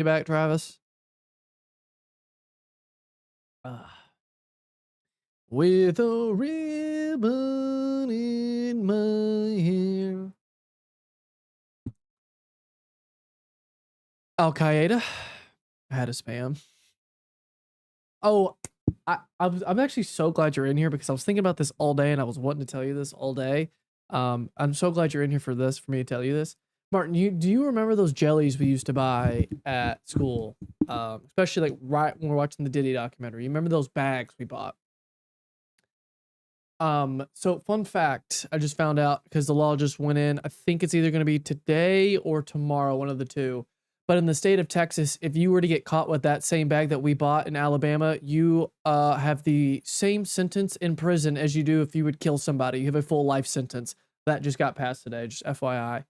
You back, Travis? With a ribbon in my hair. Al Qaeda. I had a spam. Oh, I'm actually so glad you're in here because I was thinking about this all day and I was wanting to tell you this all day. I'm so glad you're in here for this, for me to tell you this. Martin, do you remember those jellies we used to buy at school? Especially like right when we're watching the Diddy documentary. You remember those bags we bought? So fun fact, I just found out because the law just went in. I think it's either going to be today or tomorrow, one of the two. But in the state of Texas, if you were to get caught with that same bag that we bought in Alabama, you have the same sentence in prison as you do if you would kill somebody. You have a full life sentence. That just got passed today, just FYI.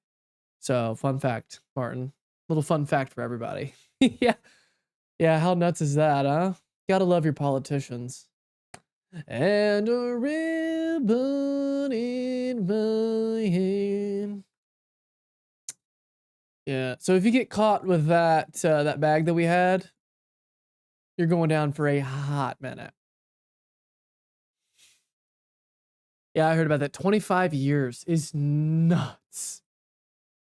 So fun fact, Martin. Little fun fact for everybody. Yeah. Yeah, how nuts is that, huh? Gotta love your politicians. And a ribbon in my hand. Yeah. So if you get caught with that that bag that we had, you're going down for a hot minute. Yeah, I heard about that. 25 years is nuts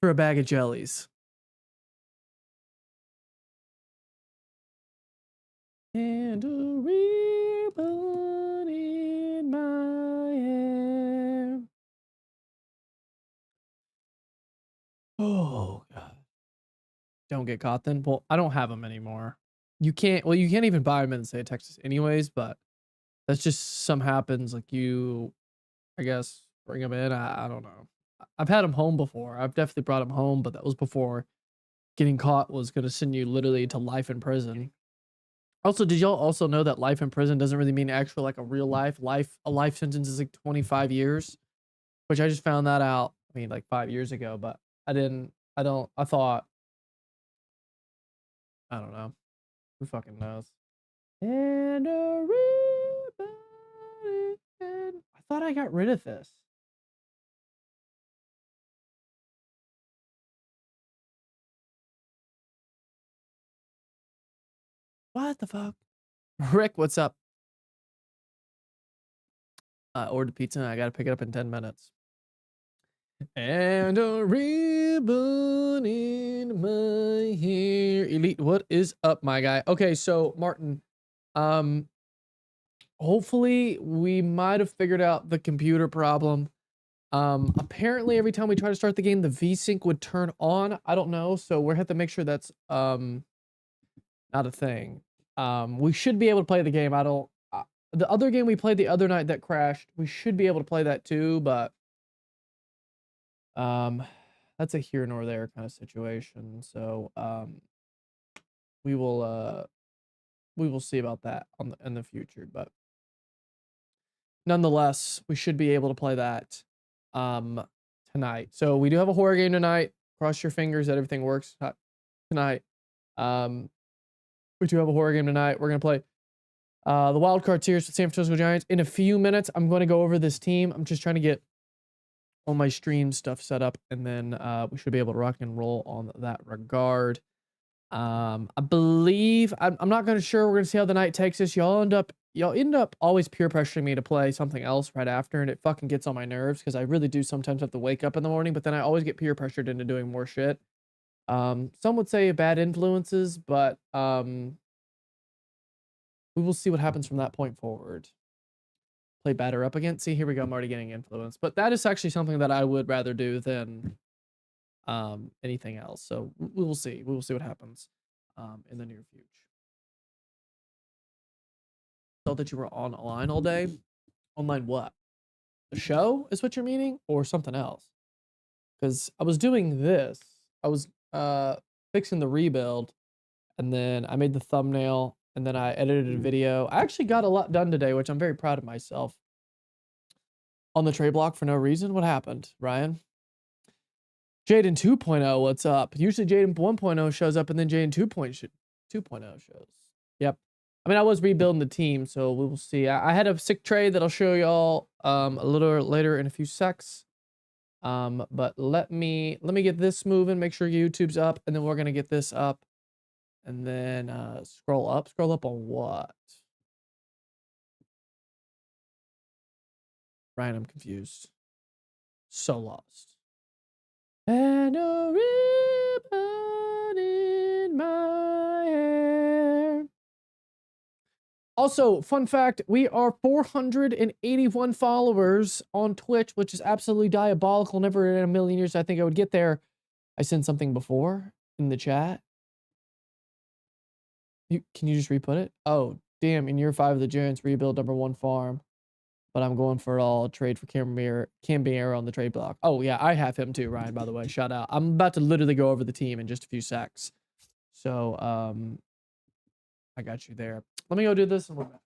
for a bag of jellies. And a ribbon in my hand. Oh god. Don't get caught then. Well, I don't have them anymore. You can't. Well, you can't even buy them in the state of Texas, anyways. But that's just some happens. Like you, I guess, bring them in. I don't know. I've had them home before. I've definitely brought them home, but that was before getting caught was going to send you literally to life in prison. Also, did y'all also know that life in prison doesn't really mean actual like a real life? A life sentence is like 25 years, which I just found that out. I mean, like 5 years ago, but I didn't. I thought. I don't know. Who fucking knows? And a ribbon. I thought I got rid of this. What the fuck? Rick, what's up? I ordered pizza and I gotta pick it up in 10 minutes. And a ribbon in my hair. Elite, what is up, my guy? Okay, so Martin, hopefully we might have figured out the computer problem. Apparently every time we try to start the game, the VSync would turn on. I don't know, so we're have to make sure that's not a thing. We should be able to play the game. The other game we played the other night that crashed, we should be able to play that too, but that's a here nor there kind of situation. So we will see about that in the future, but nonetheless, we should be able to play that tonight. So we do have a horror game tonight. Cross your fingers that everything works tonight. We do have a horror game tonight. We're gonna play the wild card tiers with San Francisco Giants. In a few minutes, I'm going to go over this team. I'm just trying to get all my stream stuff set up, and then we should be able to rock and roll on that regard. I believe I'm not gonna sure. We're gonna see how the night takes us. Y'all end up always peer pressuring me to play something else right after, and it fucking gets on my nerves because I really do sometimes have to wake up in the morning, but then I always get peer pressured into doing more shit. Some would say bad influences, but we will see what happens from that point forward. Play batter up again. See, here we go. I'm already getting influenced, but that is actually something that I would rather do than anything else. So we will see. We will see what happens in the near future. Thought that you were online all day. Online what? The show is what you're meaning, or something else? Because I was doing this. I was fixing the rebuild, and then I made the thumbnail, and then I edited a video. I actually got a lot done today, which I'm very proud of myself. On the trade block for no reason. What happened, Ryan? Jaden 2.0, what's up? Usually Jaden 1.0 shows up, and then Jaden 2.0 shows. Yep. I mean, I was rebuilding the team, so we will see. I had a sick trade that I'll show y'all a little later in a few secs. But let me get this moving, make sure YouTube's up, and then we're gonna get this up. And then scroll up. Scroll up on what? Ryan, I'm confused. So lost. And a ribbon in my hair. Also, fun fact, we are 481 followers on Twitch, which is absolutely diabolical. Never in a million years I think I would get there. I sent something before in the chat. Can you just re-put it? Oh, damn. In year 5 of the Giants, rebuild #1 farm. But I'm going for all trade for Cambier on the trade block. Oh, yeah, I have him too, Ryan, by the way. Shout out. I'm about to literally go over the team in just a few secs. So, I got you there. Let me go do this and we're back.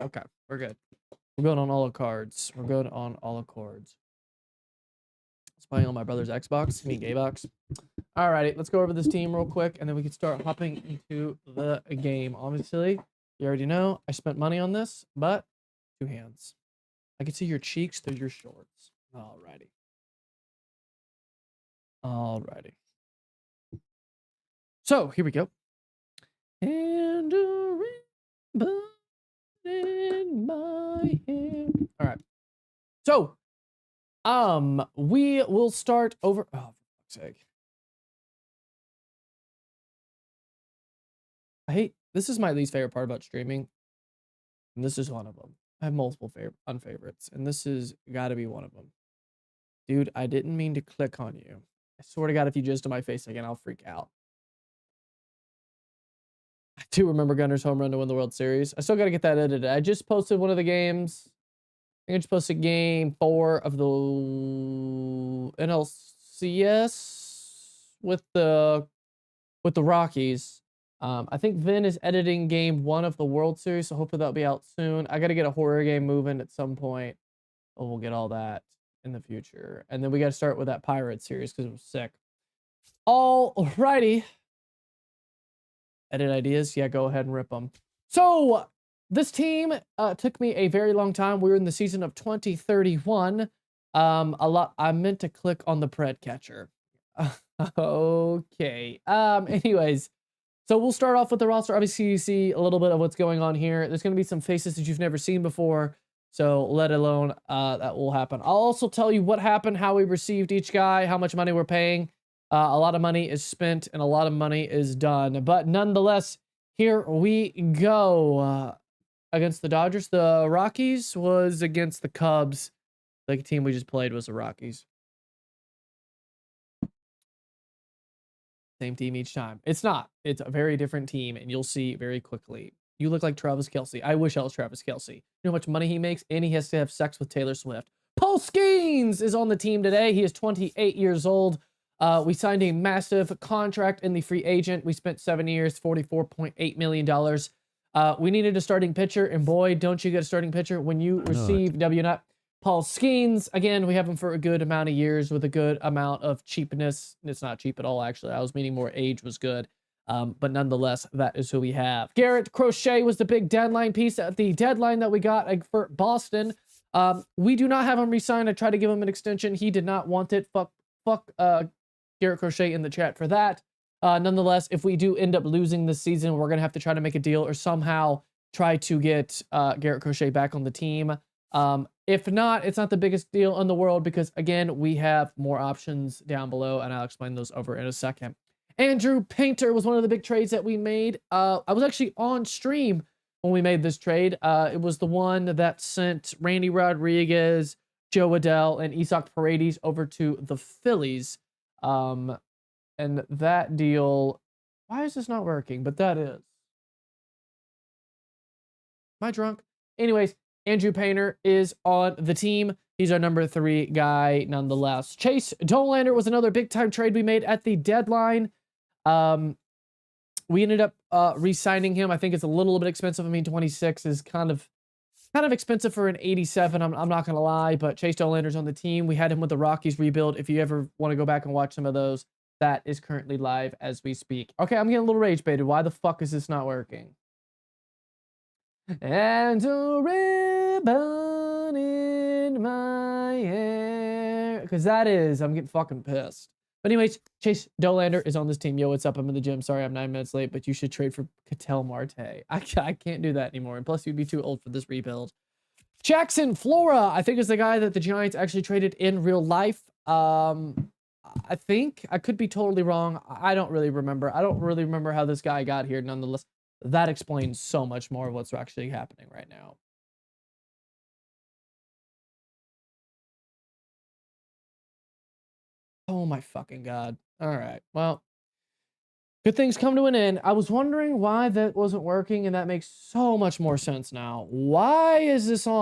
Okay, we're good. We're going on all the cards. We're good on all the cards. It's playing on my brother's Xbox. I mean, Gaybox. Alrighty, let's go over this team real quick, and then we can start hopping into the game. Obviously, you already know I spent money on this, but 2 hands. I can see your cheeks through your shorts. Alrighty. Alrighty. So, here we go. And a ribbon in my hand. All right. So, we will start over. Oh, for fuck's sake. This is my least favorite part about streaming. And this is one of them. I have multiple unfavorites, and this is gotta be one of them. Dude, I didn't mean to click on you. I swear to God, if you jizz to my face again, I'll freak out. I do remember Gunner's home run to win the World Series. I still gotta get that edited. I just posted one of the games. I just posted game 4 of the NLCS with the Rockies. I think Vin is editing game 1 of the World Series, so hopefully that'll be out soon. I got to get a horror game moving at some point. But we'll get all that in the future. And then we got to start with that Pirate series because it was sick. Alrighty. Edit ideas? Yeah, go ahead and rip them. So, this team took me a very long time. We were in the season of 2031. I meant to click on the Pred catcher. Okay. Anyways, so we'll start off with the roster. Obviously, you see a little bit of what's going on here. There's going to be some faces that you've never seen before. So let alone that will happen. I'll also tell you what happened, how we received each guy, how much money we're paying. A lot of money is spent and a lot of money is done. But nonetheless, here we go. Against the Dodgers. The Rockies was against the Cubs. The team we just played was the Rockies. Same team each time. It's not. It's a very different team, and you'll see very quickly. You look like Travis Kelce. I wish I was Travis Kelce. You know how much money he makes, and he has to have sex with Taylor Swift. Paul Skeens is on the team today. He is 28 years old. We signed a massive contract in the free agent. We spent 7 years, $44.8 million. We needed a starting pitcher, and boy, don't you get a starting pitcher when you receive WNUT. Paul Skeens, again, we have him for a good amount of years with a good amount of cheapness. It's not cheap at all, actually. I was meaning more age was good. But nonetheless, that is who we have. Garrett Crochet was the big deadline piece at the deadline that we got for Boston. We do not have him re-signed. I tried to give him an extension. He did not want it. Fuck Garrett Crochet in the chat for that. Nonetheless, if we do end up losing this season, we're going to have to try to make a deal or somehow try to get Garrett Crochet back on the team. If not, it's not the biggest deal in the world because, again, we have more options down below, and I'll explain those over in a second. Andrew Painter was one of the big trades that we made. I was actually on stream when we made this trade. It was the one that sent Randy Rodriguez, Joe Adell, and Isaac Paredes over to the Phillies. And that deal... Why is this not working? But that is... Am I drunk? Anyways, Andrew Painter is on the team. He's our number 3 guy nonetheless. Chase Dollander was another big-time trade we made at the deadline. We ended up re-signing him. I think it's a little bit expensive. I mean, 26 is kind of expensive for an 87. I'm not going to lie, but Chase Dollander's on the team. We had him with the Rockies rebuild. If you ever want to go back and watch some of those, that is currently live as we speak. Okay, I'm getting a little rage baited. Why the fuck is this not working? And a ribbon in my hair. Because I'm getting fucking pissed. But anyways, Chase Dollander is on this team. Yo, what's up? I'm in the gym. Sorry, I'm 9 minutes late, but you should trade for Ketel Marte. I can't do that anymore. And plus, you'd be too old for this rebuild. Jackson Flora, I think, is the guy that the Giants actually traded in real life. I think. I could be totally wrong. I don't really remember. I don't really remember how this guy got here. Nonetheless, that explains so much more of what's actually happening right now. Oh my fucking God. All right. Well, good things come to an end. I was wondering why that wasn't working, and that makes so much more sense now. Why is this on?